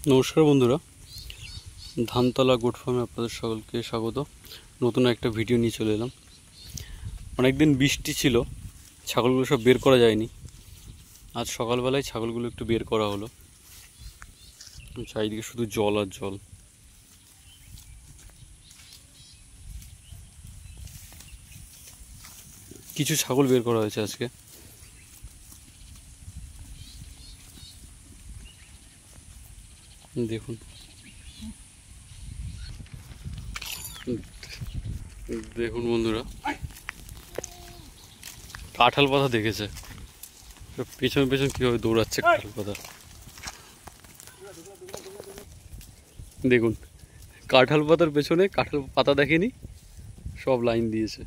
নমস্কার বন্ধুরা, ধানতলা গোট ফার্মে আপনাদের সকলকে স্বাগত। নতুন একটা ভিডিও নিয়ে চলে এলাম। অনেকদিন বৃষ্টি ছিল, ছাগলগুলো সব বের করা যায়নি। আজ সকালবেলায় ছাগলগুলো একটু বের করা হলো। চারিদিকে শুধু জল আর জল। কিছু ছাগল বের করা হয়েছে আজকে। দেখুন দেখুন বন্ধুরা, কাঁঠাল পাতা দেখেছে, পেছন পেছন কীভাবে দৌড়াচ্ছে কাঁঠাল পাতা। দেখুন, কাঁঠাল পাতার পেছনে কাঁঠাল পাতা দেখেনি, সব লাইন দিয়েছে।